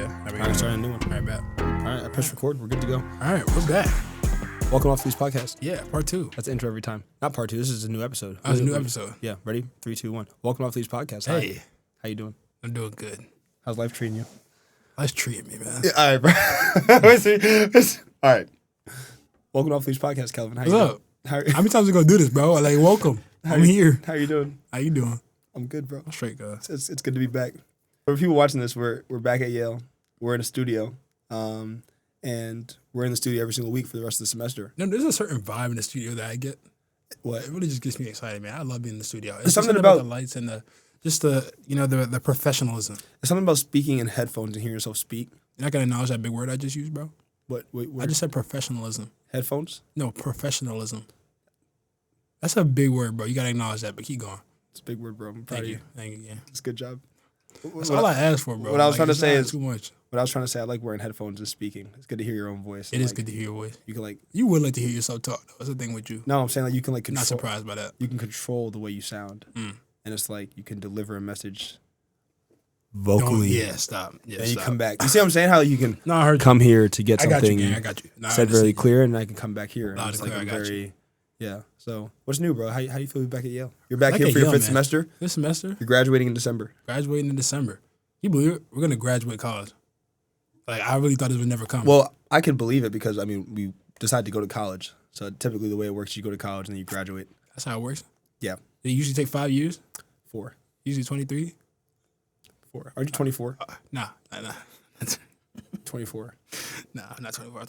Yeah. All right, starting a new one. All right, bet. All right, I press record. We're good to go. All right, we're back. Welcome Off The Leash Podcast. Yeah, part 2. That's the intro every time. Not part 2. This is a new episode. That's a new episode. Yeah, ready? 3, 2, 1. Welcome Off The Leash Podcast. Hey. Hi. How you doing? I'm doing good. How's life treating you? Life's treating me, man. Yeah, all right, bro. All right. Welcome Off The Leash Podcast, Kelvin. How you What's doing? up? How many times we gonna do this, bro? Like, welcome. I'm here. How you doing? How you doing? I'm good, bro. I'm straight, guys. It's good to be back. For people watching this, we're back at Yale. We're in a studio, and we're in the studio every single week for the rest of the semester. No, there's a certain vibe in the studio that I get. What? It really just gets me excited, man. I love being in the studio. It's There's something something about about the lights and the professionalism. There's something about speaking in headphones and hearing yourself speak. You're not gonna acknowledge that big word I just used, bro. What? Wait, I just said professionalism. headphones? No, professionalism. That's a big word, bro. You gotta acknowledge that, but keep going. It's a big word, bro. I'm proud Thank of you. you. Thank you. Yeah. It's a good job. That's all I asked for, bro. What I was trying to it's say not is too much. What I was trying to say, I like wearing headphones and speaking. It's good to hear your own voice. It is good to hear your voice. You can like. You would like to hear yourself talk, though. That's the thing with you. No, I'm saying like you can like I'm control. not surprised by that. You can control the way you sound, and it's like you can deliver a message vocally. Yeah, stop. Yeah, and you stop. come back. You see what I'm saying? How you can No, I heard come here to get I got something you, gang. I got you. No, I said understand. very clear, and I can come back here. And Loud it's and like clear, a I got very, yeah. So what's new, bro? How you feel back at Yale? You're back Back here at for your Yale, fifth man. semester. This semester, You're graduating in December. graduating in December. You believe it? We're gonna graduate college. Like, I really thought this would never come. Well, I can believe it because I mean we decided to go to college. So typically the way it works, you go to college and then you graduate. That's how it works. Yeah, They usually take 5 years. 4. Usually 23. 4. Are you 24? Nah. 24. Nah, I'm not 24. I'm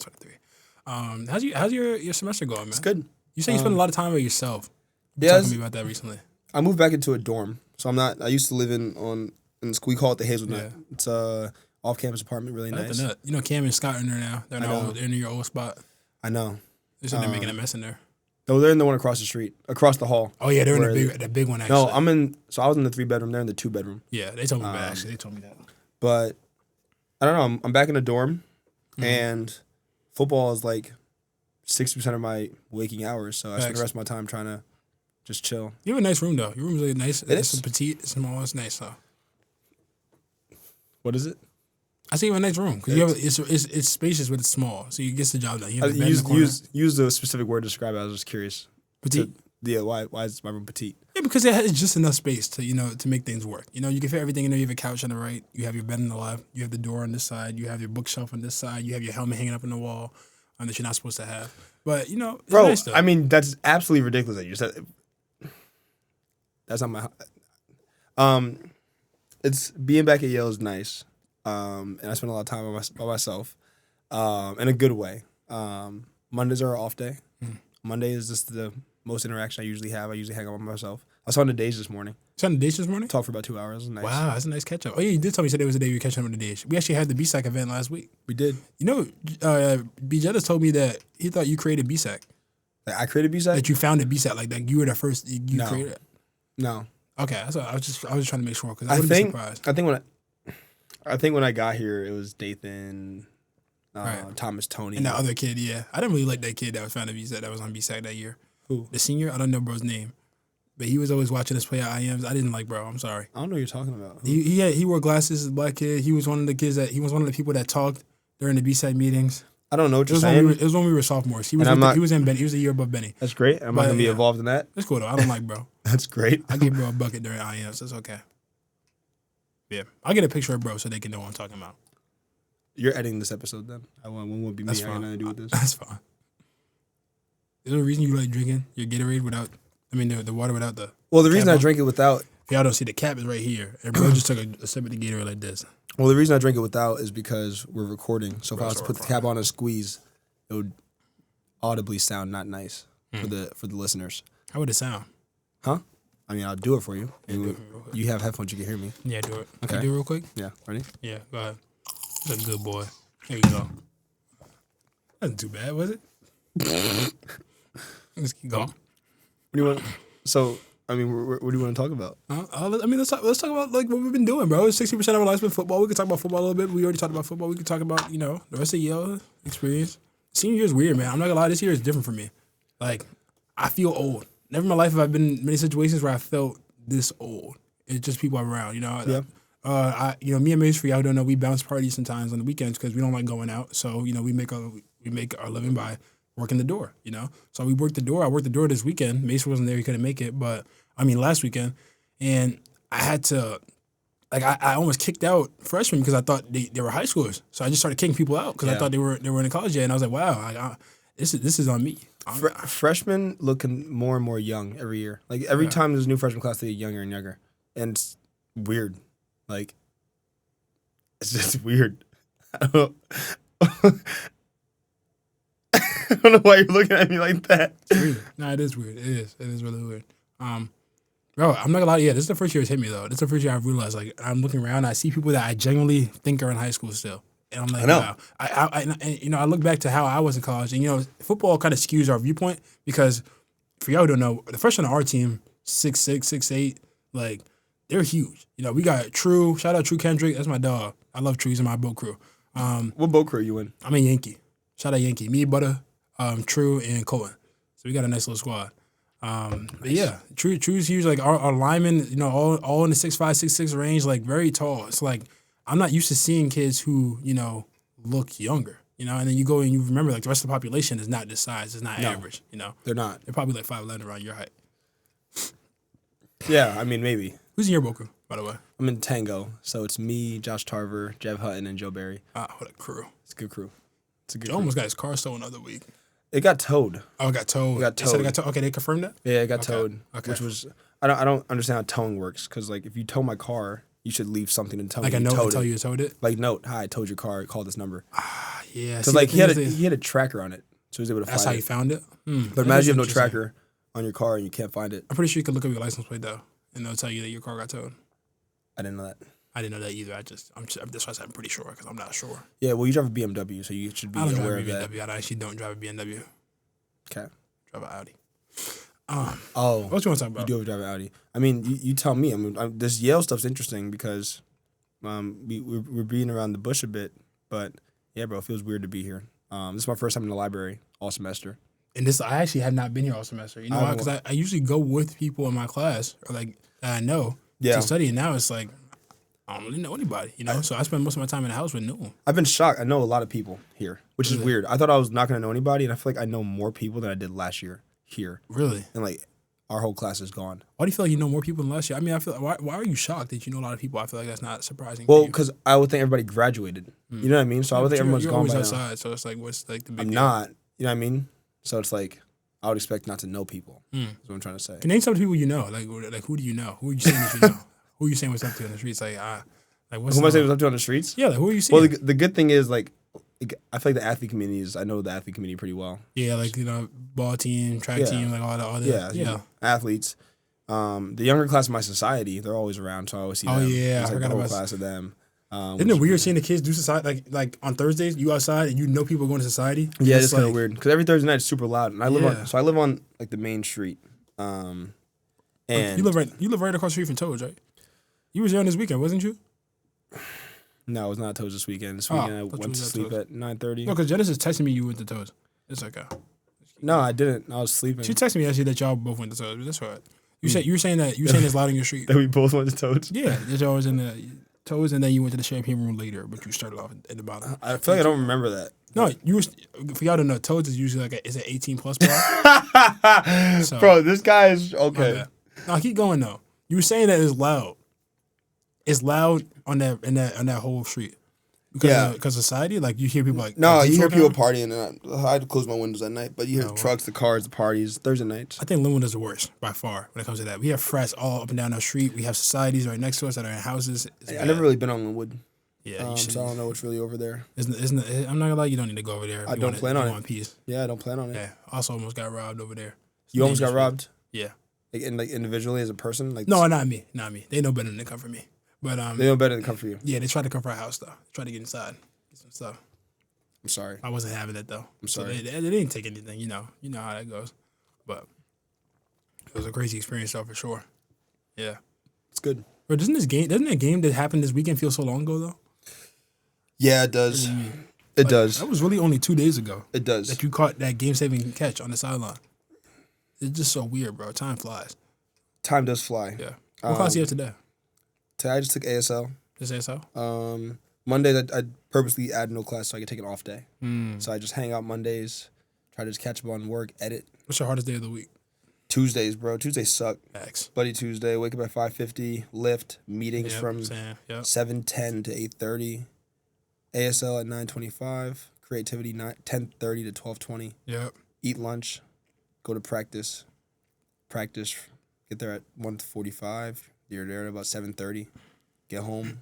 23. How's your semester going, man? It's good. You say you spend a lot of time with yourself. You Yeah, talking to me about that recently. I moved back into a dorm, so I'm not. I used to live in school. We call it the Hazelnut. Yeah. It's a off-campus apartment, really nice. You know, Cam and Scott are in there now. They're in your old spot. I know. They're sitting there making a mess in there. No, they're in the one across the street, across the hall. Oh yeah, they're in Where the big one actually. No, I was in the 3-bedroom. They're in the 2-bedroom. Yeah, they told me that actually. They told me that. But I don't know. I'm back in the dorm, and football is like 60% of my waking hours. So I spend the rest of my time trying to just chill. You have a nice room though. Your room's really nice. It is. It's petite, it's small, it's nice though. What is it? I see you have a nice room because it's spacious but it's small, so you get the job done. You have a bed in the corner. Use the specific word to describe it. I was just curious. Petite. Yeah. Why is my room petite? Yeah, because it has just enough space to make things work. You know, you can fit everything in there. You have a couch on the right. You have your bed on the left. You have the door on this side. You have your bookshelf on this side. You have your helmet hanging up on the wall that you're not supposed to have. But, you know, it's Bro, nice, though. I mean, that's absolutely ridiculous that you said. That's not my. It's being back at Yale is nice, and I spend a lot of time by myself, in a good way. Mondays are an off day. Monday is just the most interaction I usually have. I usually hang out with myself. I was on the days this morning. You saw the dates this morning? Talked for about 2 hours. It was nice. Wow, that's a nice catch up. Oh yeah, you did tell me today was the day we were catching up with the days. We actually had the BSAC event last week. We did. You know, B. Jettis told me that he thought you created BSAC. Like, I created BSAC? That you founded BSAC. Like you were the first. You No. created it. No. Okay, that's what I was just trying to make sure because I wouldn't be surprised. I think when I got here, it was Dathan, Right. Thomas, Tony, And that other kid, yeah. I didn't really like that kid that was founded BSAC, that was on BSAC that year. Who? The senior, I don't know bro's name. But he was always watching us play at IMs. I didn't like bro, I'm sorry. I don't know what you're talking about. Who? He wore glasses, black kid. He was one of the people that talked during the BSAC meetings. I don't know what It you're was saying. when we were sophomores. He was in Benny. He was a year above Benny. That's great. I'm not But, gonna be yeah. involved in that. That's cool though. I don't like bro. That's great. I gave bro a bucket during IMs. That's okay. Yeah. I'll get a picture of bro so they can know what I'm talking about. You're editing this episode then. I won't be me. That's I got fine. nothing to do with this. That's fine. Is there a reason you like drinking your Gatorade without, the water without the... Well, the reason cap I on? drink it without. If y'all don't see, the cap is right here. And bro just took a sip of the Gatorade like this. Well, the reason I drink it without is because we're recording. So if I was to Right, put the cap on and squeeze, it would audibly sound not nice for the listeners. How would it sound? Huh? I mean, I'll do it for you. do it real quick. You have headphones, you can hear me. Yeah, do it. Okay. Can you do it real quick? Yeah, ready? Yeah, go ahead. That's a good boy. There you go. Wasn't too bad, was it? Let's keep going. What do you want? So, I mean, what do you want to talk about? Let's talk about like what we've been doing, bro. 60% of our life's been football. We could talk about football a little bit. We already talked about football. We could talk about the rest of Yale experience. Senior year is weird, man. I'm not gonna lie. This year is different for me. Like, I feel old. Never in my life have I been in many situations where I felt this old. It's just people I'm around, Yeah. Me and Mace, for y'all who don't know, we bounce parties sometimes on the weekends because we don't like going out. So, we make our living by working the door, So we worked the door. I worked the door this weekend. Mace wasn't there. He couldn't make it. But, last weekend. And I had to, I almost kicked out freshmen because I thought they were high schoolers. So I just started kicking people out because I thought they were in college yet. And I was like, wow, this is on me. Freshmen looking more and more young every year. Like every time there's a new freshman class, they get younger and younger. And it's weird. Like, it's just weird. I don't know why you're looking at me like that. It's weird. No, it is weird. It is. It is really weird. Bro, I'm not gonna lie. Yeah, this is the first year it's hit me though. This is the first year I've realized I'm looking around. And I see people that I genuinely think are in high school still, and I'm like, I know. Wow. I look back to how I was in college, and football kind of skews our viewpoint because for y'all who don't know, the freshmen on our team 6'6", 6'8", like they're huge. We got True. Shout out True Kendrick. That's my dog. I love True. He's in my boat crew. What boat crew are you in? I'm a Yankee. Shout out Yankee. Me, Butter, True, and Cohen. So we got a nice little squad. But yeah, True's huge. Like our linemen, all in the 6'5", 6'6" range, like very tall. It's like I'm not used to seeing kids who look younger. And then you go and you remember like the rest of the population is not this size. It's not average. They're not. They're probably like 5'11" around your height. Yeah, maybe. Who's in your boat crew, by the way? I'm in Tango, so it's me, Josh Tarver, Jeff Hutton, and Joe Barry. What a crew. It's a good crew. Joe almost got his car stolen the other week. It got towed. Oh, it got towed. They said it got towed. Okay, they confirmed that? Yeah, it got towed. Okay. Which was I don't understand how towing works because like if you tow my car, you should leave something to tell me. Like a note to tell you towed it. Like note, hi, I towed your car. Call this number. Yeah. So like he had a tracker on it, so he was able to find it. That's how you found it. But imagine you have no tracker on your car and you can't find it. I'm pretty sure you could look up your license plate though, and they'll tell you that your car got towed. I didn't know that. I didn't know that either. That's why I said I'm pretty sure because I'm not sure. Yeah, well, you drive a BMW, so you should be aware of that. I actually don't drive a BMW. Okay. Drive an Audi. What you want to talk about? You do drive an Audi. You tell me. This Yale stuff's interesting because we're beating around the bush a bit, but yeah, bro, it feels weird to be here. This is my first time in the library all semester. And I actually have not been here all semester. You know why? Because I usually go with people in my class or like that I know to study, and now it's like I don't really know anybody, So I spend most of my time in the house with no one. I've been shocked. I know a lot of people here, which is weird. I thought I was not going to know anybody, and I feel like I know more people than I did last year here. Really? And like our whole class is gone. Why do you feel like you know more people than last year? I feel like, why are you shocked that you know a lot of people? I feel like that's not surprising. Well, because I would think everybody graduated. You know what I mean? So I would think everyone's you're gone always by outside, now. so it's like, what's like the big I'm deal? not. You know what I mean? So it's like I would expect not to know people. That's what I'm trying to say. Can you name some people you know? Like who do you know? Who are you saying that you know? Who are you saying what's up to in the streets? What's who am I saying what's up to on the streets? Yeah, who are you seeing? Well, the good thing is like I feel like the athlete community I know the athlete community pretty well. Yeah, like ball team, track team, like all the yeah. Athletes. The younger class of my society, they're always around, so I always see them. Oh yeah, it's I like forgot the whole about class of them. Isn't it weird seeing the kids do society like on Thursdays? You outside and you know people going to society. Yeah, it's kind of weird because every Thursday night it's super loud, and I live on like the main street. And you live right across the street from Toads, right? You was there on this weekend, wasn't you? No, it was not Toads this weekend. This weekend I went to sleep at 9:30. No, because Genesis texted me you went to Toads. It's okay. No, I didn't. I was sleeping. She texted me actually that y'all both went to Toads, but that's all right. You were saying it's loud on your street. That we both went to Toads. Yeah, that y'all was in the Toads, and then you went to the champagne room later, but you started off at the bottom. I feel like I don't remember that. No, for y'all to know, Toads is usually it's an 18+ bar. So, bro, this guy is okay. No, keep going though. You were saying that it's loud. It's loud on that whole street. Because society, like you hear people like no, you hear people partying, and I had to close my windows at night. But you hear trucks, the cars, the parties, Thursday nights. I think Linwood is the worst by far when it comes to that. We have frats all up and down our street. We have societies right next to us that are in houses. I've never really been on Linwood. Yeah, so I don't know what's really over there. Isn't I'm not gonna lie, you don't need to go over there. I don't plan on it. Peace. Yeah, I don't plan on it. Yeah, also almost got robbed over there. You almost got robbed? Yeah. Like individually as a person? No, not me. They know better than to come for me. But they know better than to come for you. Yeah, they tried to come for our house though. They tried to get inside, get some stuff. I'm sorry. I wasn't having it though. I'm sorry. So they didn't take anything. You know how that goes. But it was a crazy experience though for sure. Yeah. It's good. But doesn't that game that happened this weekend feel so long ago though? Yeah, it does. It does. That was really only 2 days ago. It does. That you caught that game-saving catch on the sideline. It's just so weird, bro. Time flies. Time does fly. Yeah. What class do you have today? Today I just took ASL. Just say so. Mondays I purposely add no class so I can take an off day. So I just hang out Mondays, try to just catch up on work, edit. What's your hardest day of the week? Tuesdays, bro. Tuesdays suck. X. Bloody Tuesday. Wake up at 5:50. Lift. Meetings from 7:10 to 8:30. ASL at 9:25. Creativity 10:30 to 12:20. Yep. Eat lunch. Go to practice. Practice. Get there at 1:45. You're there at about 7:30. Get home.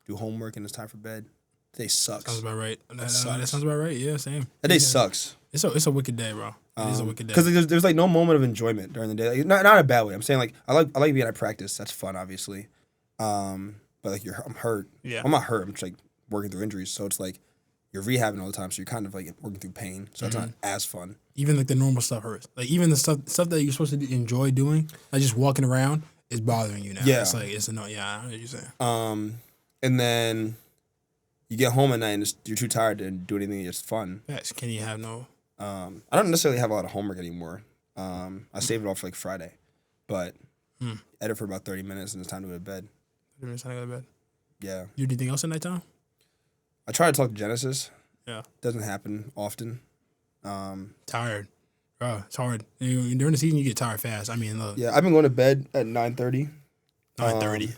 Do homework, and it's time for bed. Today sucks. Sounds about right. That sounds about right. Yeah, same. That day sucks. It's a wicked day, bro. It is a wicked day. Because there's like no moment of enjoyment during the day. Like, not in a bad way. I'm saying like I like being at practice. That's fun, obviously. But like I'm hurt. Yeah. I'm not hurt. I'm just like working through injuries. So it's like you're rehabbing all the time. So you're kind of like working through pain. So it's not as fun. Even like the normal stuff hurts. Like even the stuff that you're supposed to enjoy doing, like just walking around, is bothering you now. Yeah. It's like it's annoying. Yeah, I know what you're saying. And then you get home at night and you're too tired to do anything that's fun. Yes. Can you have no? I don't necessarily have a lot of homework anymore. I save it all for like Friday, but edit for about 30 minutes and it's time to go to bed. 30 minutes time to go to bed. Yeah. You do anything else at nighttime? I try to talk to Genesis. Yeah. Doesn't happen often. Tired. Bro, it's hard. During the season, you get tired fast. I mean, look. Yeah, I've been going to bed at 9:30. 9:30.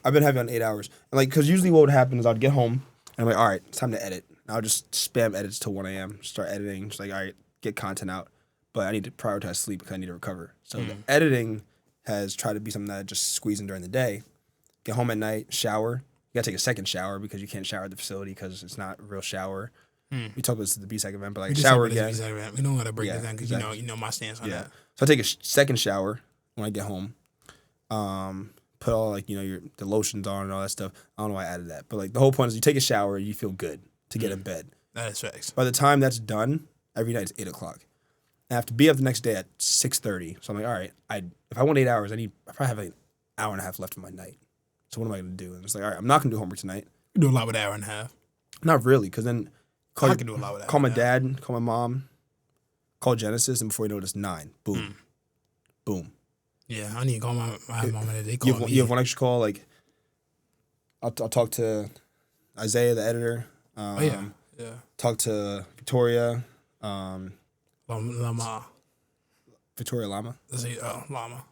I've been having on 8 hours. And like, because usually what would happen is I'd get home and I'm like, all right, it's time to edit. And I'll just spam edits till 1 a.m. Start editing. Just like, all right, get content out. But I need to prioritize sleep because I need to recover. So the editing has tried to be something that I just squeeze in during the day. Get home at night, shower. You got to take a second shower because you can't shower at the facility because it's not a real shower. We talked about this at the B-Sec event, but like shower again. We don't want to break that down because exactly. you know my stance on that. So I take a second shower when I get home. Put all like the lotions on and all that stuff. I don't know why I added that, but like the whole point is you take a shower, you feel good to get in bed. That is facts. By the time that's done, every night it's 8 o'clock. I have to be up the next day at 6:30. So I'm like, all right, if I want 8 hours, I probably have like an hour and a half left of my night. So what am I gonna do? And it's like, all right, I'm not gonna do homework tonight. You do a lot with an hour and a half. Not really, because then I can do a lot with that. Call my dad, call my mom, call Genesis, and before you know it, it's 9. Boom. Boom. Yeah, I need to call my mom and they call me. You have one extra call, like I'll talk to Isaiah, the editor. Yeah. Talk to Victoria. Lama. Victoria Lama. Lama.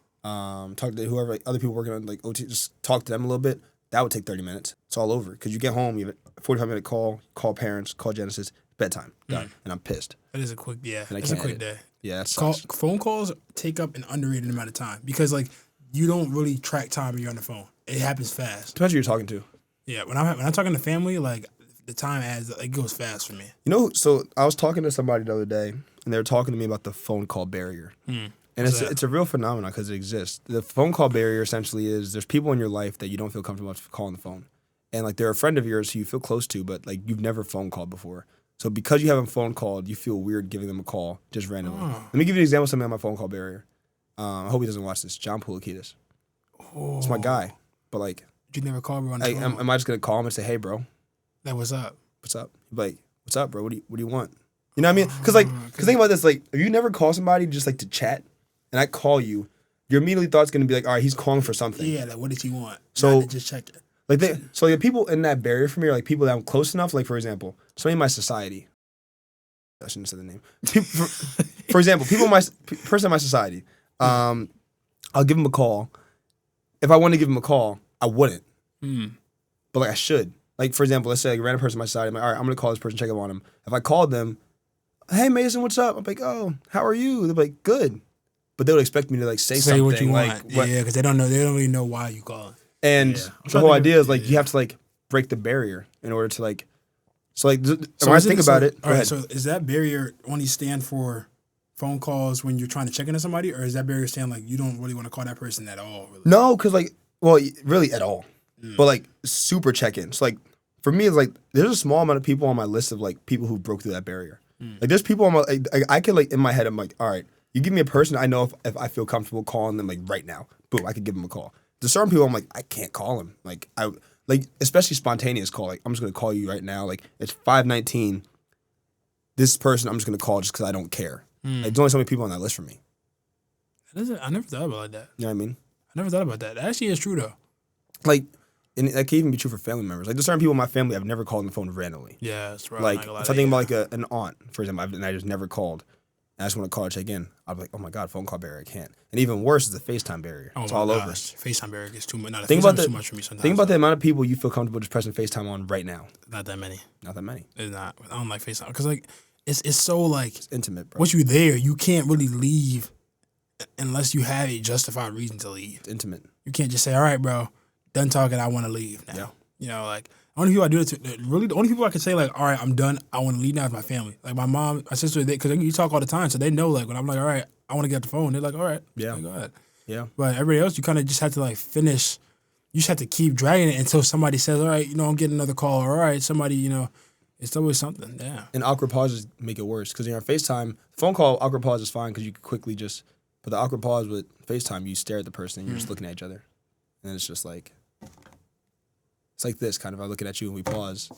Talk to whoever, like, other people working on like OT. Just talk to them a little bit. That would take 30 minutes. It's all over because you get home, you have a 45-minute call parents, call Genesis, bedtime, done, and I'm pissed. That is a quick, And that's a quick day. Yeah, that sucks. Phone calls take up an underrated amount of time because like you don't really track time when you're on the phone. It happens fast. Depends who you're talking to. Yeah, when I'm talking to family, like the time it goes fast for me. So I was talking to somebody the other day, and they were talking to me about the phone call barrier. And it's a real phenomenon because it exists. The phone call barrier essentially is there's people in your life that you don't feel comfortable calling the phone. And like they're a friend of yours who you feel close to, but like you've never phone called before. So because you haven't phone called, you feel weird giving them a call just randomly. Let me give you an example of something on my phone call barrier. I hope he doesn't watch this. John Poulikitis. It's my guy. But like, you never call bro on the phone? Am I just gonna call him and say, "Hey, bro, like what's up? What's up?" He'd be like, "What's up, bro? What do you want?" You know what I mean? Because think about this. Like, if you never call somebody just like to chat, and I call you, your immediately thought's gonna be like, "All right, he's calling for something." Yeah, like what does he want? So just check it. Like the people in that barrier for me are like people that I'm close enough. Like for example, somebody in my society. I shouldn't say the name. For example, person in my society. I'll give him a call. If I want to give him a call, I wouldn't. But like I should. Like for example, let's say like a random person in my society. I'm like, all right, I'm gonna call this person, check up on him. If I called them, hey Mason, what's up? I'm like, oh, how are you? They're like, good. But they would expect me to like say something. What you like, want. Yeah, because they don't really know why you call. And the whole idea is like you have to like break the barrier in order to like. So like when I think about it, all right. So is that barrier only stand for phone calls when you're trying to check into somebody, or is that barrier stand like you don't really want to call that person at all? Really? No, because like, well, really at all. But like super check-ins. Like for me, it's like there's a small amount of people on my list of like people who broke through that barrier. Like there's people on my I could like in my head I'm like, all right, you give me a person I know if I feel comfortable calling them like right now, boom, I could give them a call. There's certain people I'm like I can't call them. Like especially spontaneous call. Like I'm just gonna call you right now. Like it's 5:19. This person I'm just gonna call just because I don't care. Like there's only so many people on that list for me. I never thought about that. You know what I mean? I never thought about that. That actually is true though. Like And that can even be true for family members. Like, there's certain people in my family I've never called on the phone randomly. Yeah, that's right. Like, if I think about like an aunt, for example, and I just never called, and I just want to call or check in, I'll be like, oh my God, phone call barrier, I can't. And even worse is the FaceTime barrier. It's all over. FaceTime barrier gets too much. No, Think about too much for me sometimes. Think about the amount of people you feel comfortable just pressing FaceTime on right now. Not that many. Not that many. It's not. I don't like FaceTime because like it's so like it's intimate, bro. Once you're there, you can't really leave unless you have a justified reason to leave. It's intimate. You can't just say, all right, bro, done talking, I want to leave now. Yeah. You know, like, the only people I do it to, really, the only people I can say, like, all right, I'm done, I want to leave now is my family. Like, my mom, my sister, because you talk all the time, so they know, like, when I'm like, all right, I want to get off the phone, they're like, all right, yeah, go ahead. Yeah. But everybody else, you kind of just have to, like, finish. You just have to keep dragging it until somebody says, all right, I'm getting another call, or all right, somebody, it's always something, yeah. And awkward pauses make it worse, because on FaceTime, phone call, awkward pause is fine, because you can quickly just, but the awkward pause with FaceTime, you stare at the person, and you're just looking at each other. And it's just like, it's like this, kind of, I'm looking at you and we pause.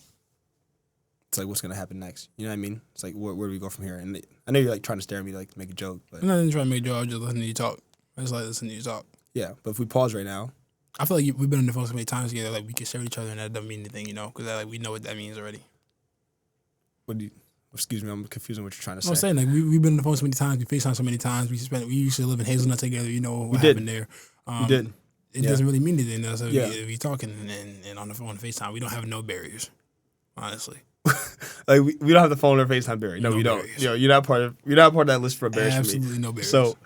It's like, what's going to happen next? You know what I mean? It's like, where do we go from here? And I know you're like trying to stare at me to like make a joke. But I'm not even trying to make a joke, I'm just listening to you talk. I just like listening to you talk. Yeah, but if we pause right now. I feel like we've been on the phone so many times together, like we can share with each other and that doesn't mean anything, because like, we know what that means already. Excuse me, I'm confused on what you're trying to say. I'm saying, like, we've been on the phone so many times, we FaceTime so many times, we used to live in Hazelnut together, what happened there. We did. It doesn't really mean anything though. So if we talking and on the phone, FaceTime, we don't have no barriers, honestly. Like we don't have the phone or FaceTime barrier. No, we don't. You're not part of that list for barriers. Absolutely no barriers. So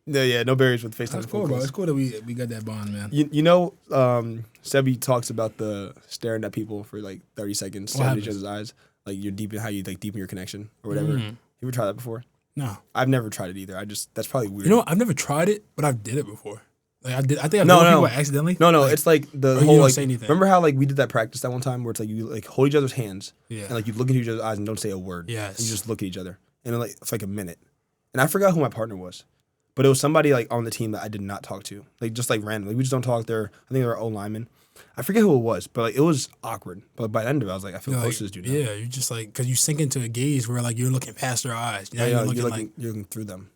yeah, no barriers with FaceTime. That's cool, bro. It's cool that we got that bond, man. Sebi talks about the staring at people for like 30 seconds, staring at each other's eyes, like you're deep in how you like deepen your connection or whatever. You ever tried that before? No, I've never tried it either. That's probably weird. I've never tried it, but I've did it before. Like I think I've done people accidentally. No, it's like the whole like. Say anything. Remember how like we did that practice that one time where it's like you like hold each other's hands, and like you look into each other's eyes and don't say a word. Yes. And you just look at each other, and then, like it's like a minute, and I forgot who my partner was, but it was somebody like on the team that I did not talk to, like just like randomly. We just don't talk there. I think they were O linemen. I forget who it was, but like it was awkward. But by the end of it, I was like, I feel close to this dude now. Yeah, you just like because you sink into a gaze where like you're looking past their eyes. You're looking through them.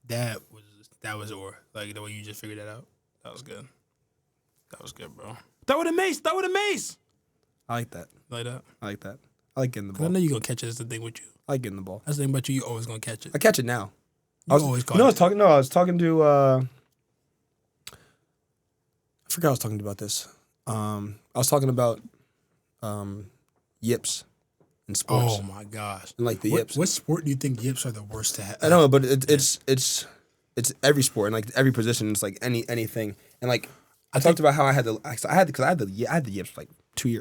That was like the way you just figured that out. That was good. That was good, bro. Throw it a mace. I like that. Like that. I like that. I like getting the ball. I know you're gonna catch it. That's the thing with you. I like getting the ball. That's the thing about you. You always gonna catch it. I catch it now. I was talking to. I forgot I was talking about this. I was talking about yips in sports. Oh my gosh! And like the yips. What sport do you think yips are the worst to have? I don't know, but it's every sport and like every position. It's like anything. And like I talked about how I had the yips like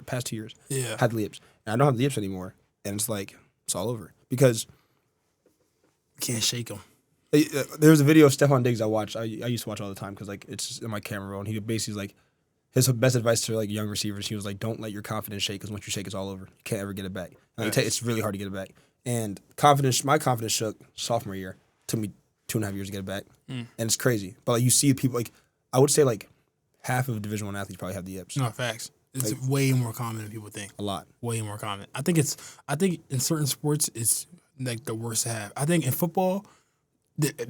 past 2 years. Yeah, I had the yips, and I don't have the yips anymore. And it's like it's all over because you can't shake them. There was a video of Stephon Diggs I watched. I used to watch all the time because like it's just in my camera roll. And he basically like his best advice to like young receivers. He was like, "Don't let your confidence shake because once you shake, it's all over. You can't ever get it back. Like, it's really hard to get it back." And my confidence shook sophomore year. Took me 2.5 years to get it back, and it's crazy. But like you see people like I would say like half of Division I athletes probably have the yips. No, facts. It's like, way more common than people think. A lot. Way more common. I think in certain sports it's like the worst to have. I think in football,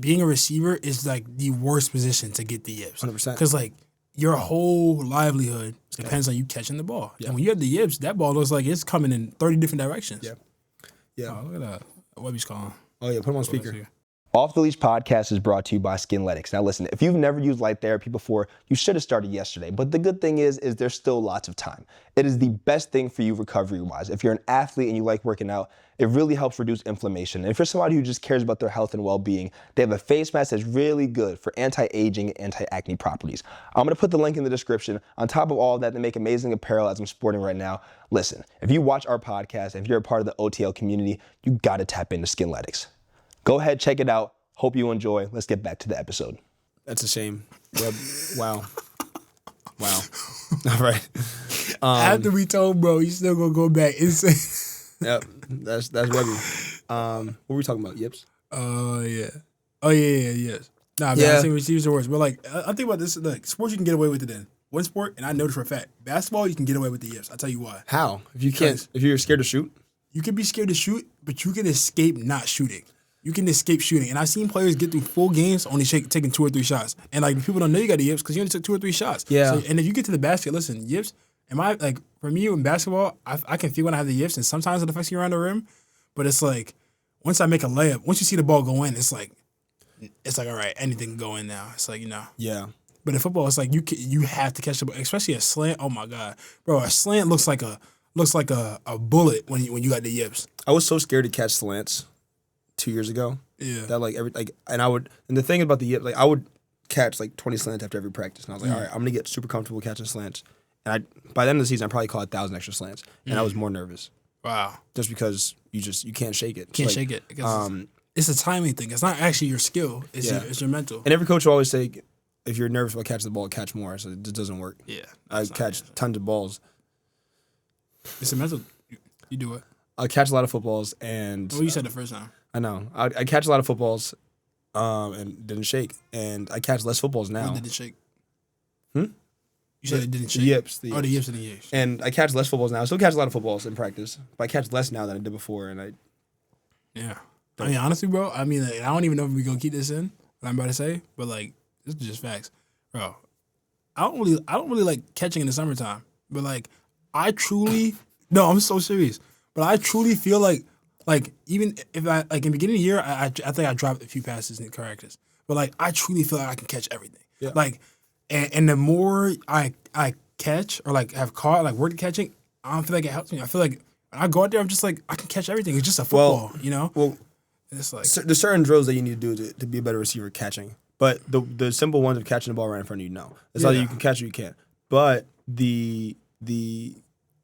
being a receiver is like the worst position to get the yips. 100%. Because like your whole livelihood depends on you catching the ball. Yeah. And when you have the yips, that ball looks like it's coming in 30 different directions. Yeah. Yeah. Oh, look at that. Webby's calling. Oh yeah, put him on speaker. Off The Leash Podcast is brought to you by Skinletics. Now listen, if you've never used light therapy before, you should have started yesterday. But the good thing is there's still lots of time. It is the best thing for you recovery-wise. If you're an athlete and you like working out, it really helps reduce inflammation. And if you're somebody who just cares about their health and well-being, they have a face mask that's really good for anti-aging and anti-acne properties. I'm gonna put the link in the description. On top of all of that, they make amazing apparel as I'm sporting right now. Listen, if you watch our podcast, if you're a part of the OTL community, you gotta tap into Skinletics. Go ahead, check it out. Hope you enjoy. Let's get back to the episode. That's a shame. Wow. All right. After we told bro, he's still gonna go back and say. Yep, that's Webby. What were we talking about? Yips. Yeah. Oh yeah, yes. Nah, man, I think receivers are worse. But like, I think about this. Like, sports you can get away with it in. One sport, and I know this for a fact. Basketball, you can get away with the yips. I'll tell you why. How? If you're scared to shoot, you can be scared to shoot, but you can escape not shooting. you can escape shooting. And I've seen players get through full games only taking 2 or 3 shots. And like people don't know you got the yips because you only took 2 or 3 shots. Yeah. So, and if you get to the basket, listen, yips. For me in basketball, I can feel when I have the yips, and sometimes it affects you around the rim. But it's like once I make a layup, once you see the ball go in, it's like all right, anything can go in now. It's like Yeah. But in football, it's like you have to catch the ball, especially a slant. Oh my god, bro, a slant looks like a bullet when you got the yips. I was so scared to catch slants 2 years ago. Yeah. That and the thing about the yip, like I would catch like 20 slants after every practice, and I was like, all right, I'm gonna get super comfortable catching slants. And by the end of the season, I probably caught 1,000 extra slants, and I was more nervous. Wow. Just because you can't shake it. Can't shake it. It's a timing thing. It's not actually your skill. It's your mental. And every coach will always say, if you're nervous about catching the ball, catch more. So it just doesn't work. Yeah. I catch tons of balls. It's a mental. You do it. I catch a lot of footballs, and Well, you said the first time. I know I catch a lot of footballs, and didn't shake. And I catch less footballs now. What did it shake? You The- said it didn't the shake. yips, The yips and the yips. And I catch less footballs now. I still catch a lot of footballs in practice, but I catch less now than I did before. And Yeah. I mean, honestly, bro, I don't even know if we're going to keep this in, what I'm about to say, but, like, this is just facts. Bro, I don't really like catching in the summertime, but, like, no, I'm so serious, but I truly feel like, even if in the beginning of the year, I think I dropped a few passes in correctness, but, like, I truly feel like I can catch everything. Yeah. Like, and the more I catch or, like, have caught, like, worked at catching, I don't feel like it helps me. I feel like when I go out there, I'm just like, I can catch everything. It's just a football, Well, it's like there's certain drills that you need to do to be a better receiver catching. But the simple ones of catching the ball right in front of you, no. It's either you can catch or you can't. But the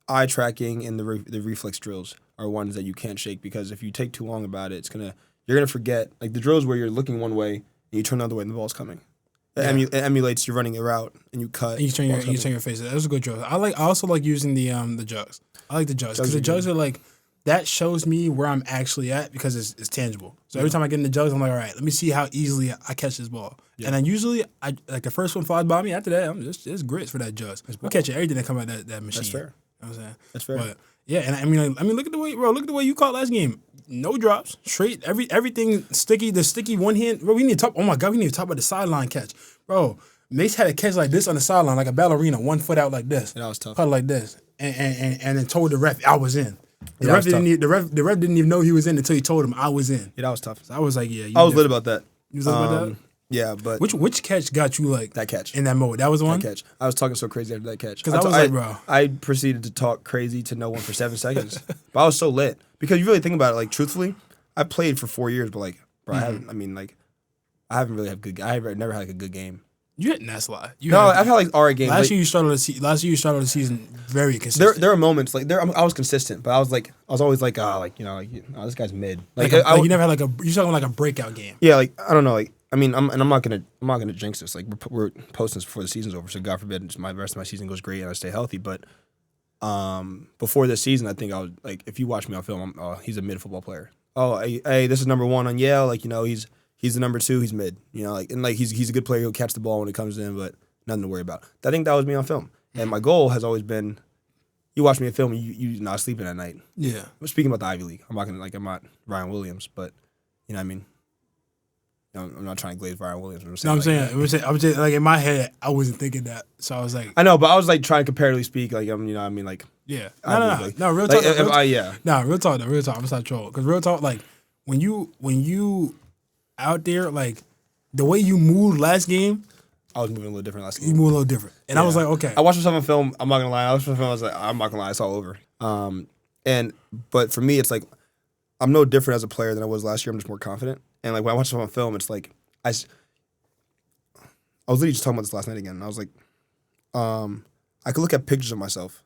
eye tracking and the reflex drills are ones that you can't shake, because if you take too long about it, you're gonna forget. Like the drills where you're looking one way and you turn the other way and the ball's coming. It emulates you running a route and you cut. And you turn your face. That was a good drill. I also like using the jugs. I like the jugs because the jugs are like, that shows me where I'm actually at because it's tangible. So every time I get in the jugs, I'm like, all right, let me see how easily I catch this ball. Yeah. And then usually, the first one flies by me. After that, I'm just grits for that jugs. I'm catching everything that comes out that machine. That's fair. You know what I'm saying? That's fair. But yeah, and I mean, look at the way you caught last game. No drops, straight, everything sticky. The sticky one hand. Bro, we need to talk. Oh my god, we need to talk about the sideline catch, bro. Mace had a catch like this on the sideline, like a ballerina, 1 foot out like this. Yeah, that was tough. Caught like this, and then told the ref I was in. The ref didn't even know he was in until he told him I was in. Yeah, that was tough. So I was like, yeah. I was lit about that. You was lit about that? Yeah, but Which catch got you like that catch in that mode? That was the one. That catch. I was talking so crazy after that catch. Because I was like, bro. I proceeded to talk crazy to no one for 7 seconds, but I was so lit because you really think about it. Like truthfully, I played for 4 years, but like, bro, I haven't really had good. I've never had like a good game. You hadn't. That's a lie. I've had like alright games. Last year you started the season very consistent. There are moments like I was consistent, but I was always like, this guy's mid. You never had you're talking like a breakout game. Yeah, like I don't know, like I mean, I'm not gonna jinx this. Like we're posting this before the season's over, so God forbid the rest of my season goes great and I stay healthy. But before this season, I think I was like, if you watch me on film, he's a mid football player. Hey, this is number 1 on Yale. Like he's the number 2. He's mid. He's a good player. He'll catch the ball when it comes in, but nothing to worry about. I think that was me on film, and my goal has always been. You watch me on film, you not sleeping at night. Yeah. But speaking about the Ivy League, I'm not Ryan Williams, but you know what I mean. I'm not trying to glaze Ryan Williams. I'm saying like in my head, I wasn't thinking that, so I was like, I know, but I was like trying to comparatively speak, like like yeah, no, real talk, real talk. I'm just not trolling because real talk, like when you out there, like the way you moved last game, I was moving a little different last game. You moved a little different, and I was like, okay. I watched myself on film. I'm not gonna lie. I was like, I'm not gonna lie. It's all over. But for me, it's like I'm no different as a player than I was last year. I'm just more confident. And like when I watch myself on film, it's like I was literally just talking about this last night again. And I was like, I could look at pictures of myself,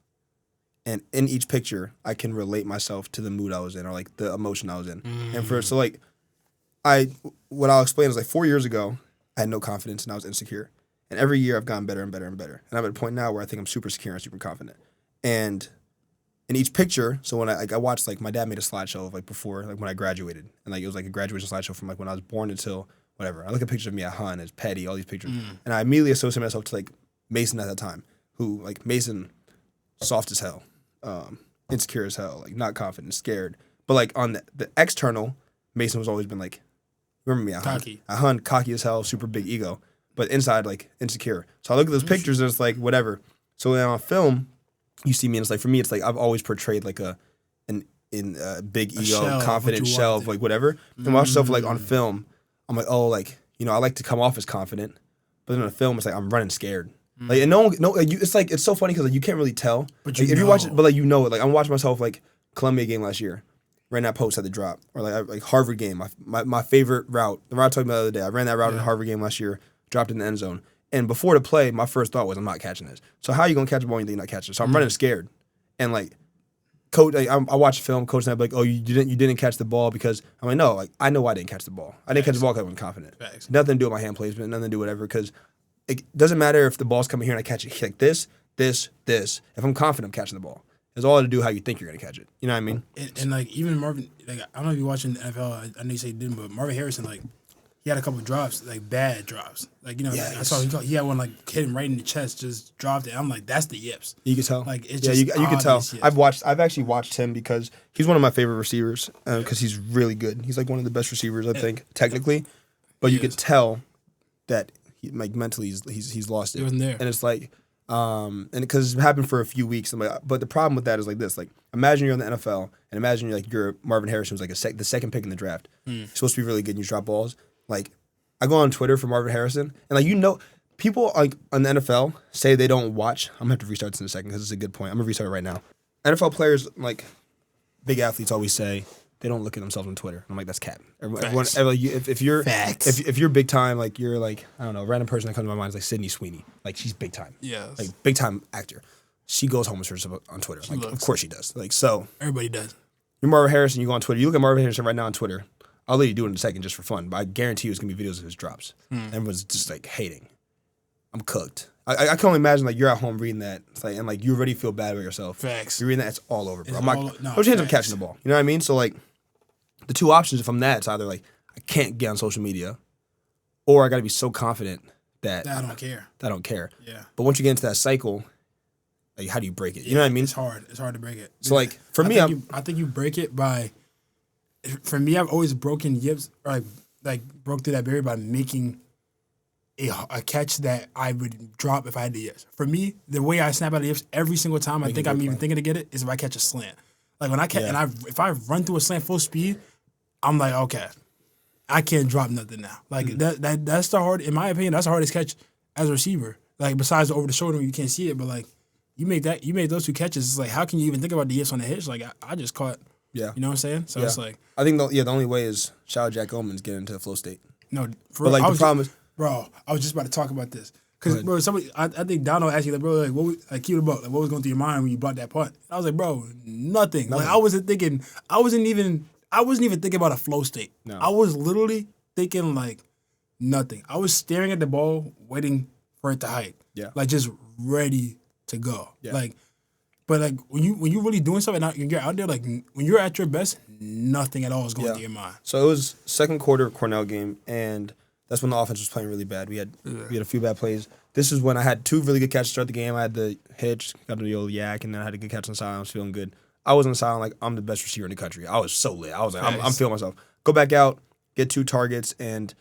and in each picture, I can relate myself to the mood I was in or like the emotion I was in. And what I'll explain is like 4 years ago, I had no confidence and I was insecure. And every year I've gotten better and better and better. And I'm at a point now where I think I'm super secure and super confident. And in each picture, so when I watched, like my dad made a slideshow of like before, like when I graduated. And like it was like a graduation slideshow from like when I was born until whatever. I look at pictures of me at Hun, as Petty, all these pictures. And I immediately associate myself to like Mason at that time, who like Mason, soft as hell, insecure as hell, like not confident, scared. But like on the external, Mason was always been like, remember me, Cocky. I hunt cocky as hell, super big ego, but inside like insecure. So I look at those pictures and it's like whatever. So then on film, you see me and it's like for me, it's like I've always portrayed like a big ego, shell, confident shell of like whatever. And watch stuff like on film, I'm like, oh, like I like to come off as confident, but then on the film, it's like I'm running scared. Like and it's like it's so funny because like you can't really tell. But like, if you watch it, but like you know it. Like I'm watching myself like Columbia game last year, ran that post at the drop, or like Harvard game, my favorite route, the route I told you about the other day. I ran that route in Harvard game last year, dropped in the end zone, and before the play, my first thought was I'm not catching this. So how are you gonna catch a ball when you think you're not catching it? So I'm running scared, and like coach, like, I watched film, coach and I'd be like, oh, you didn't catch the ball because I'm like, no, like I know I didn't catch the ball. I didn't catch the ball because I wasn't confident. Facts. Nothing to do with my hand placement, nothing to do with whatever because. It doesn't matter if the ball's coming here and I catch it like this. If I'm confident, I'm catching the ball. It's all to do how you think you're going to catch it. You know what I mean? And like even Marvin, like I don't know if you're watching the NFL. I know you say you didn't, but Marvin Harrison, like he had a couple of drops, like bad drops. Like Yes. I saw he had one like hit him right in the chest, just dropped it. I'm like, that's the yips. You can tell. Like it's you can tell. yips. I've actually watched him because he's one of my favorite receivers because he's really good. He's like one of the best receivers I think technically, but you could tell that. Like mentally, he's lost it. He wasn't there, and it's like, and because it's happened for a few weeks. I'm like, but the problem with that is like this: like, imagine you're in the NFL, and imagine you're Marvin Harrison, who's like the second pick in the draft. You're supposed to be really good, and you drop balls. Like, I go on Twitter for Marvin Harrison, and like people like on the NFL say they don't watch. I'm gonna have to restart this in a second because it's a good point. I'm gonna restart it right now. NFL players, like big athletes, always say. They don't look at themselves on Twitter. I'm like, that's cap. Everyone, if you're big time, like you're like I don't know, a random person that comes to my mind is like Sydney Sweeney. Like she's big time. Yeah. Like big time actor. She goes home with herself on Twitter. Like of course she does. Like so. Everybody does. You're Marvin Harrison. You go on Twitter. You look at Marvin Harrison right now on Twitter. I'll let you do it in a second just for fun, but I guarantee you it's gonna be videos of his drops. Everyone's just like hating. I'm cooked. I can only imagine like you're at home reading that, it's like, and like you already feel bad about yourself. Facts. You're reading that, it's all over, bro. No chance of catching the ball. You know what I mean? So like. The two options, if I'm that, it's either like I can't get on social media, or I got to be so confident that I don't care. I don't care. Yeah. But once you get into that cycle, like how do you break it? You know what I mean? It's hard. It's hard to break it. So like for me, I think you break it by. For me, I've always broken yips, or like broke through that barrier by making a catch that I would drop if I had the yips. For me, the way I snap out of the yips every single time, I think I'm even thinking to get it is if I catch a slant. Like when I catch if I run through a slant full speed, I'm like, okay, I can't drop nothing now. Like that's the hard, in my opinion, that's the hardest catch as a receiver. Like besides the over the shoulder when you can't see it, but like you made those two catches. It's like how can you even think about the yips on the hitch? Like I just caught. Yeah. You know what I'm saying? So it's like I think the only way is shout out Jack Oman's getting into the flow state. No, but like the problem is, bro, I was just about to talk about this. Because, bro, I think Donald asked you, like, bro, like, keep it about, like, what was going through your mind when you brought that punt? I was like, bro, nothing. Like, I wasn't even thinking about a flow state. No. I was literally thinking, like, nothing. I was staring at the ball, waiting for it to hike. Yeah. Like, just ready to go. Yeah. Like, but, like, when you really doing something and you're out there, like, when you're at your best, nothing at all is going through your mind. So it was second quarter Cornell game, and that's when the offense was playing really bad. We had a few bad plays. This is when I had two really good catches to start the game. I had the hitch, got the old yak, and then I had a good catch on the sideline. I was feeling good. I was on the sideline like I'm the best receiver in the country. I was so lit. I was like, I'm feeling myself. Go back out, get 2 targets, and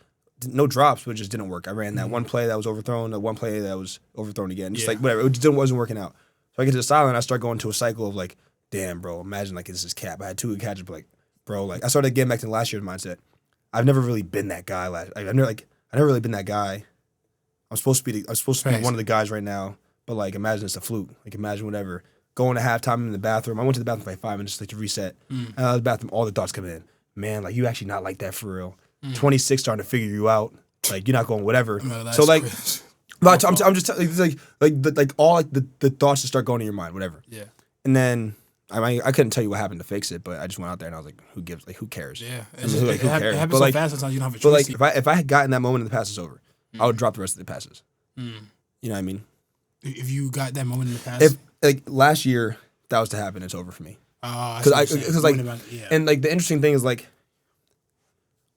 no drops, but it just didn't work. I ran that one play that was overthrown, the one play that was overthrown again. Just like whatever. It just wasn't working out. So I get to the sideline, I start going to a cycle of like, damn, bro, imagine like this is cap. I had 2 good catches, but like, bro, like I started getting back to last year's mindset. I've never really been that guy. I never really been that guy. I'm supposed to be one of the guys right now, but like imagine it's a fluke. Like imagine whatever. Going to halftime in the bathroom. I went to the bathroom for like 5 minutes like to reset. And out of the bathroom, all the thoughts come in. Man, like you actually not like that for real. 26 starting to figure you out. Like you're not going whatever. No, so like, but I'm just like all like the thoughts just start going in your mind, whatever. Yeah. And then I couldn't tell you what happened to fix it, but I just went out there and I was like, who cares? Yeah. Who cares? It happens so fast sometimes you don't have a choice. But like if I had gotten that moment and the pass is over, I would drop the rest of the passes. You know what I mean? If you got that moment in the pass? If like last year that was to happen, it's over for me. Because like and like the interesting thing is like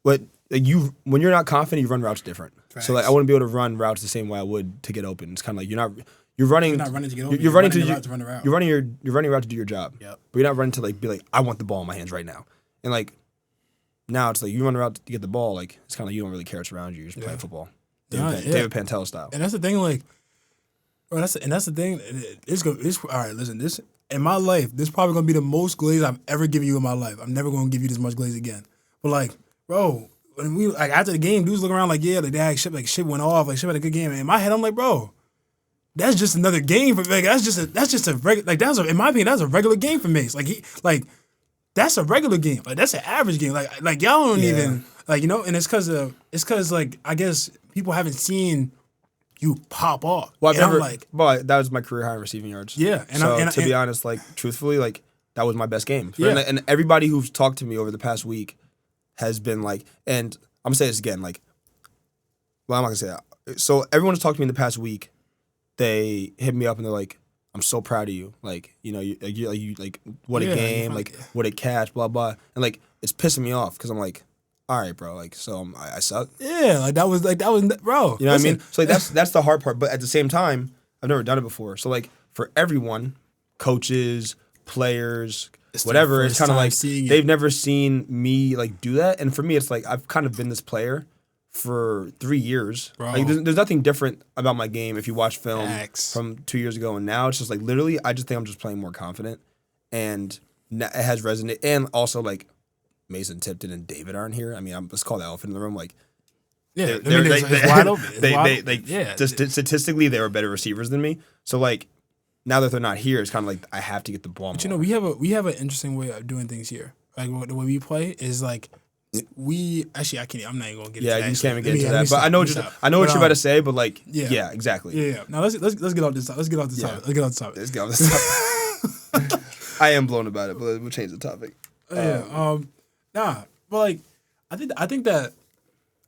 when you're not confident, you run routes different. Facts. So like I wouldn't be able to run routes the same way I would to get open. It's kind of like you're running to get open. You're running to run the route. You're running a route to do your job. Yep. But you're not running to like be like I want the ball in my hands right now. And like Now it's like you run around to get the ball, like it's kind of like you don't really care what's around you. You're just playing football. David Pantel style. And that's the thing, like, bro, that's the thing. All right, listen, this in my life, this is probably gonna be the most glaze I've ever given you in my life. I'm never gonna give you this much glaze again. But like, bro, when we like after the game, dudes look around like, yeah, like shit went off, like shit had a good game. And in my head, I'm like, bro, that's just another game for Vegas. That's just a regular, like in my opinion, that's a regular game for Mace. That's a regular game. Like that's an average game. Like y'all don't even like, you know, and it's cause like I guess people haven't seen you pop off. Well, that was my career high in receiving yards. Yeah. And to be honest, like truthfully, like that was my best game. Yeah. And everybody who's talked to me over the past week has been like, and I'm gonna say this again, like, well, I'm not gonna say that. So everyone who's talked to me in the past week, they hit me up and they're like, I'm so proud of you. Like, you know, you what a game, like what a catch, blah blah. And like it's pissing me off because I'm like, all right, bro, like so I suck. Yeah, like that was bro. You know what I mean? So like that's the hard part. But at the same time, I've never done it before. So like for everyone, coaches, players, whatever, it's kind of like they've never seen me like do that. And for me, it's like I've kind of been this player for 3 years. Bro. Like there's nothing different about my game if you watch film from 2 years ago and now. It's just like literally I just think I'm just playing more confident and it has resonated. And also like Mason Tipton and David aren't here. I mean, let's call the elephant in the room. Like, yeah, it's wide open. Statistically, they were better receivers than me. So like now that they're not here, it's kind of like I have to get the ball. But you know, we have an interesting way of doing things here. Like the way we play is like I'm not even gonna get into that. Yeah, you can't even get into that. But I know what you're about to say. But like, yeah, exactly. Yeah. Now let's get off this. Let's get off this topic. I am blown about it, but we'll change the topic. But like, I think that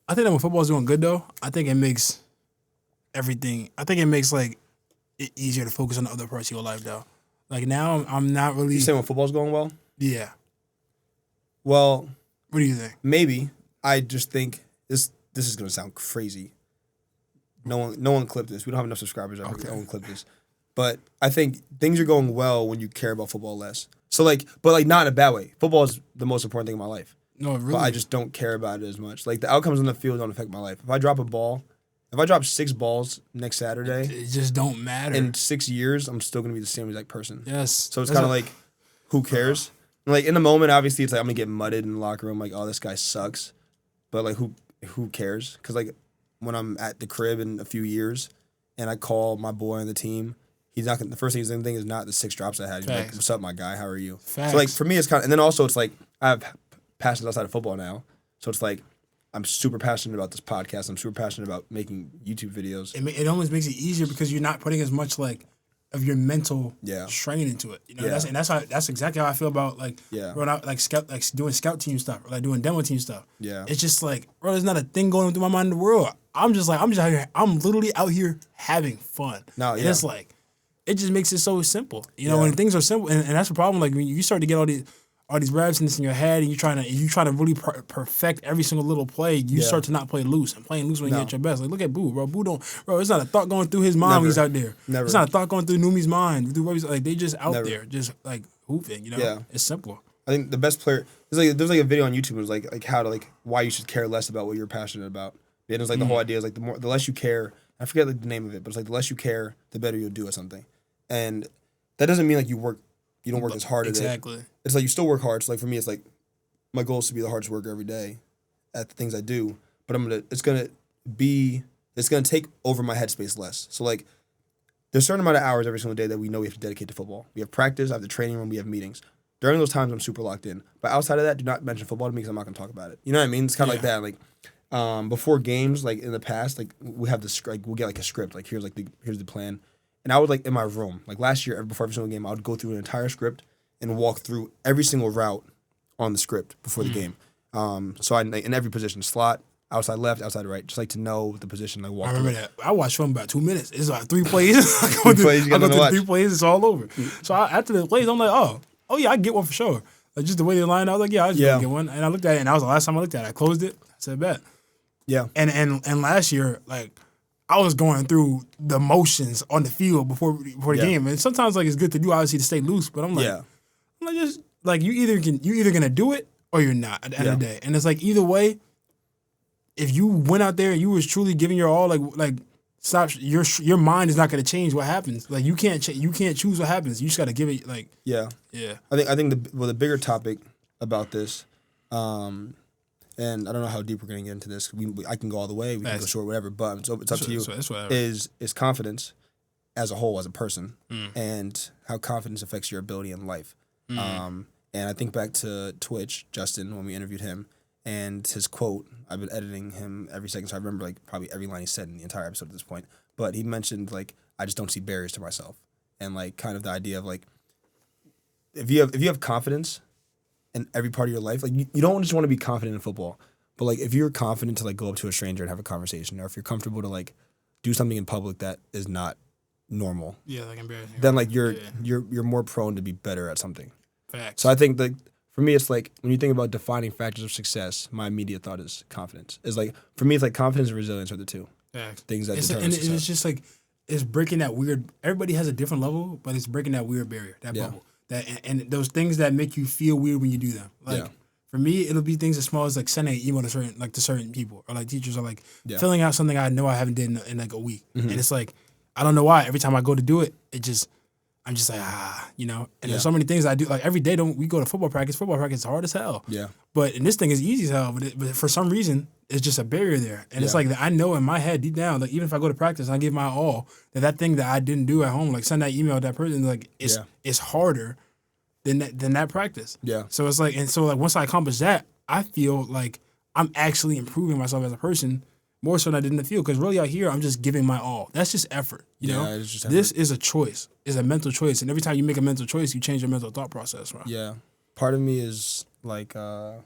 when football's doing good though, I think it makes everything. I think it makes like it easier to focus on the other parts of your life though. Like now, I'm not really. You saying when football's going well? Yeah. Well, what do you think? Maybe I just think this is gonna sound crazy. No one clipped this. We don't have enough subscribers. No one clipped this. But I think things are going well when you care about football less. So like, but like not in a bad way. Football is the most important thing in my life. No, really. But I just don't care about it as much. Like the outcomes on the field don't affect my life. If I drop 6 balls next Saturday, it just don't matter. In 6 years, I'm still gonna be the same exact person. Yes. So it's kind of like, who cares? Like in the moment, obviously, it's like I'm gonna get mudded in the locker room. Like, oh, this guy sucks. But like, who cares? Because like when I'm at the crib in a few years, and I call my boy on the team. He's not gonna, the first thing he's gonna think is not the 6 drops I had. He's like, "What's up, my guy? How are you?" Facts. So like for me, it's kind of, and then also it's like I have passions outside of football now. So it's like I'm super passionate about this podcast. I'm super passionate about making YouTube videos. It almost makes it easier because you're not putting as much like of your mental strain into it. You know, that's exactly how I feel about like bro, like doing scout team stuff or like doing demo team stuff. Yeah, it's just like, bro, there's not a thing going through my mind in the world. I'm just out here. I'm literally out here having fun. And it's like. It just makes it so simple, you know. When things are simple, and that's the problem. Like when you start to get all these reps in your head, and you trying to really perfect every single little play, you start to not play loose. And playing loose when you're at your best. Like look at Boo, bro. It's not a thought going through his mind when he's out there. Never. It's not a thought going through Numi's mind. Like they just out there, just like hooping. You know, it's simple. I think the best player. There's like a video on YouTube. It was like how to like why you should care less about what you're passionate about. And it was like the whole idea is like the less you care. I forget like the name of it, but it's like the less you care, the better you'll do at something. And that doesn't mean like you don't work as hard at it. Exactly. It's like you still work hard. So like for me, it's like my goal is to be the hardest worker every day at the things I do. But it's gonna take over my headspace less. So like there's a certain amount of hours every single day that we know we have to dedicate to football. We have practice, I have the training room, we have meetings. During those times, I'm super locked in. But outside of that, do not mention football to me because I'm not gonna talk about it. You know what I mean? It's kind of like that. Like before games, like in the past, like we have this like we'll get like a script. Like here's the plan. And I would like in my room, like last year, before every single game, I would go through an entire script and walk through every single route on the script before the game. So I in every position, slot, outside left, outside right, just like to know the position I walk. I remember that. I watched film about 2 minutes. It's like 3 plays. I go through 3 plays. It's all over. So after the plays, I'm like, oh yeah, I get one for sure. Like just the way they line, I was like, yeah, I just get one. And I looked at it, and that was the last time I looked at it. I closed it. I said, bet. Yeah. And last year, like. I was going through the motions on the field before the game, and sometimes like it's good to do obviously to stay loose. But I'm like, just like you either gonna do it or you're not at the end of the day. And it's like either way, if you went out there and you was truly giving your all, like stop, your mind is not going to change what happens. Like you can't choose what happens. You just got to give it like yeah. I think the bigger topic about this, and I don't know how deep we're going to get into this. I can go all the way. We can go short, whatever. But it's up to you. Is confidence as a whole, as a person, and how confidence affects your ability in life. And I think back to Twitch, Justin, when we interviewed him, and his quote. I've been editing him every second, so I remember like probably every line he said in the entire episode at this point. But he mentioned like, I just don't see barriers to myself, and like kind of the idea of like, if you have confidence in every part of your life, like you don't just want to be confident in football, but like if you're confident to like go up to a stranger and have a conversation, or if you're comfortable to like do something in public that is not normal, like embarrassing, then like you're more prone to be better at something. Facts. So I think that for me, it's like when you think about defining factors of success, my immediate thought is confidence. It's like for me, it's like confidence and resilience are the two things that determine success. And it's just like it's breaking that weird. Everybody has a different level, but it's breaking that weird barrier, that bubble, and those things that make you feel weird when you do them. Like for me, it'll be things as small as like sending an email to certain people, or like teachers, or like filling out something I know I haven't did in like a week, and it's like I don't know why every time I go to do it, I'm just like, And there's so many things I do. Like every day, we go to football practice. Football practice is hard as hell. Yeah. But this thing is easy as hell. But for some reason, it's just a barrier there. And it's like I know in my head, deep down, like even if I go to practice and I give my all, that thing that I didn't do at home, like send that email to that person, like it's harder than that practice. Yeah. So it's like, and so like once I accomplish that, I feel like I'm actually improving myself as a person. More so than I did in the field, because really out here, I'm just giving my all. That's just effort, you know? It's just effort. This is a choice. It's a mental choice. And every time you make a mental choice, you change your mental thought process, right? Yeah. Part of me is like, I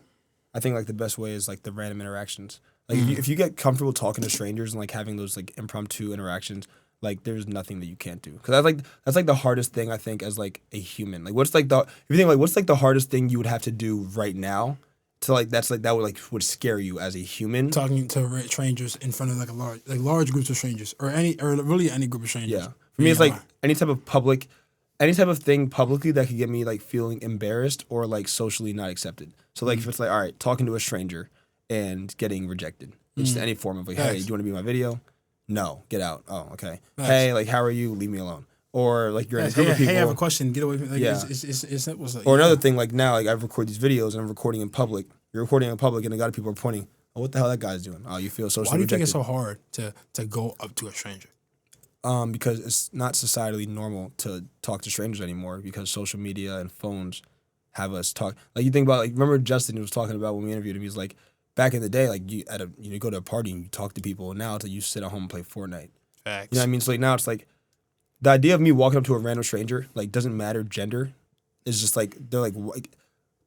think like the best way is like the random interactions. Like if you get comfortable talking to strangers and like having those like impromptu interactions, like there's nothing that you can't do. Because that's like the hardest thing I think as like a human. Like what's like the hardest thing you would have to do right now? So like that would scare you as a human. Talking to strangers in front of like large groups of strangers, or really any group of strangers. Yeah, for me it's like any type of thing publicly that could get me like feeling embarrassed or like socially not accepted. So like if it's like, all right, talking to a stranger and getting rejected, just any form of like, hey, do you want to be in my video? No, get out. Oh, okay. Hey, like how are you? Leave me alone. Or like you're in a group of people. Hey, I have a question. Get away from me. Like, it's simple. Like, or another thing, like now, like I record these videos and I'm recording in public. You're recording in public and a lot of people are pointing, oh, what the hell that guy's doing? Oh, you feel socially rejected. Why do you think it's so hard to go up to a stranger? Because it's not societally normal to talk to strangers anymore, because social media and phones have us talk. Like you think about, like, remember Justin was talking about when we interviewed him, he was like, back in the day, like you go to a party and you talk to people, and now it's like you sit at home and play Fortnite. Facts. You know what I mean? So like now it's like, the idea of me walking up to a random stranger, like, doesn't matter gender, is just like, they're like,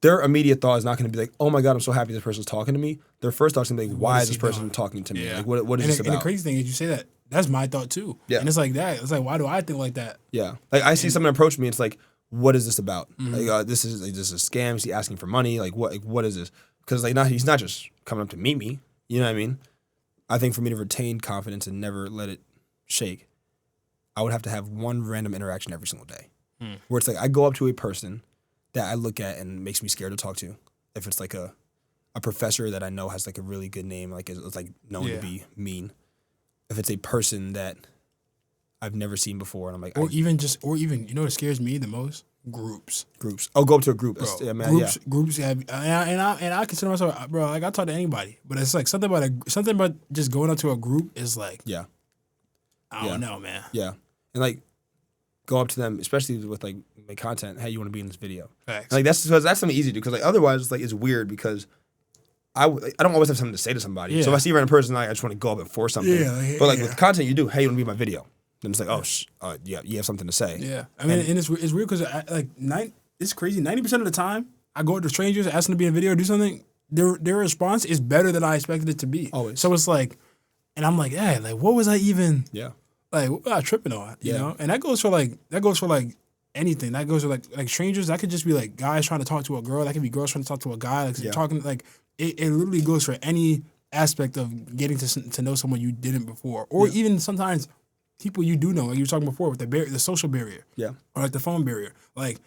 their immediate thought is not going to be like, oh my God, I'm so happy this person's talking to me. Their first thought is going to be like, why is this person talking to me? Yeah. Like, what is this about? And the crazy thing is you say that, that's my thought too. Yeah. And it's like that. It's like, why do I think like that? Yeah. Like I see someone approach me, it's like, what is this about? Like, this is a scam. Is he asking for money? Like, what is this? Because like, he's not just coming up to meet me. You know what I mean? I think for me to retain confidence and never let it shake, I would have to have one random interaction every single day. Where it's like I go up to a person that I look at and makes me scared to talk to. If it's like a professor that I know has like a really good name, like it's like known to be mean. If it's a person that I've never seen before, and I'm like, even you know what scares me the most? Groups. I'll go up to a group. Groups have, and I consider myself, bro, like I talk to anybody, but it's like something about just going up to a group is like, I don't know, man. Yeah. And like go up to them, especially with like my content. Hey, you want to be in this video? Facts. And, like that's something easy to do, because like otherwise it's like it's weird, because I don't always have something to say to somebody. Yeah. So if I see a random person, like, I just want to go up and force something. Yeah, but like with content, you do. Hey, you want to be in my video? Then it's like, oh, you have something to say. Yeah, I mean, and it's weird because it's crazy. 90% of the time, I go up to strangers, ask them to be in a video or do something. Their response is better than I expected it to be. Always. So it's like, and I'm like, hey, like what was I even? Yeah. Like, what was I tripping on? You know? And that goes for like anything. That goes for like strangers. That could just be like guys trying to talk to a girl. That could be girls trying to talk to a guy. Like talking, like it literally goes for any aspect of getting to know someone you didn't before, or even sometimes people you do know, like you were talking before with the social barrier, or like the phone barrier. Like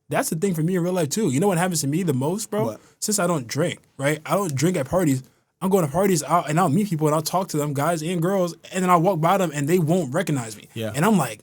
that's the thing for me in real life too. You know what happens to me the most, bro? What? Since I don't drink, right? I don't drink at parties. I'm going to parties out and I'll meet people and I'll talk to them, guys and girls, and then I'll walk by them and they won't recognize me. Yeah. And I'm like,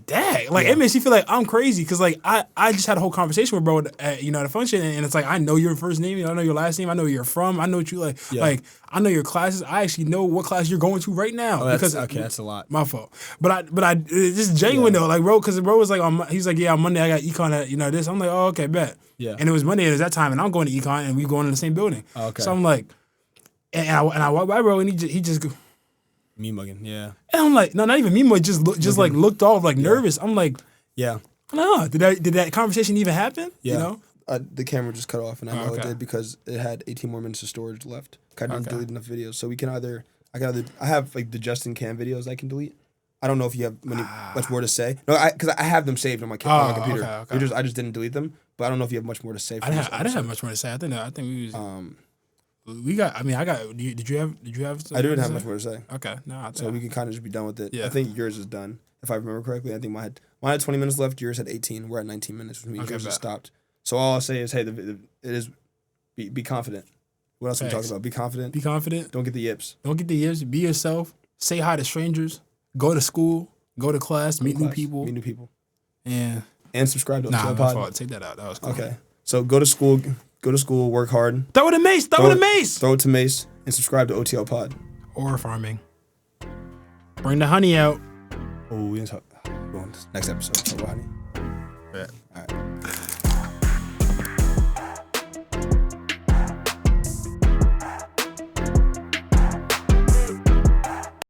dang. Like, it makes you feel like I'm crazy because, like, I just had a whole conversation with bro at a function, and it's like, I know your first name, I know your last name, I know where you're from, I know what you like. Yeah. Like, I know your classes. I actually know what class you're going to right now. Oh, because that's a lot. My fault. But I it's just genuine though, like, bro, because bro was like, he's like, yeah, on Monday I got econ at, this. I'm like, oh, okay, bet. Yeah. And it was Monday, and it was that time, and I'm going to econ, and we going in the same building. Okay. So I'm like, and I walk by bro, and he just go, Me mugging, yeah. and I'm like, no, not even me, but just like looked off, like nervous. I'm like, Yeah. no, did that conversation even happen? Yeah. You know? The camera just cut off, and I know okay. it did because it had 18 more minutes of storage left. I didn't delete enough videos, so we can I have like the Justin Cam videos I can delete. I don't know if you have much more to say. No, because I have them saved on my computer. Okay. I just didn't delete them, but I don't know if you have much more to say. I didn't have much more to say. I think we was. We got. I mean, I got. Did you have? I didn't have much more to say. Okay, no. So we can kind of just be done with it. Yeah. I think yours is done, if I remember correctly. I think mine had 20 minutes left. Yours had 18. We're at 19 minutes, which means yours just stopped. So all I'll say is, hey, it is be confident. What else are we talking about? Be confident. Be confident. Don't get the yips. Don't get the yips. Be yourself. Say hi to strangers. Go to school. Go to class. Meet new people. And subscribe to otl.pod. otl.pod. Nah, take that out. That was cool. Okay. So go to school. Work hard. Throw it a mace. Throw it to mace. And subscribe to otl.pod. Or farming. Bring the honey out. Oh, we didn't talk. Next episode. Talk about honey. Yeah.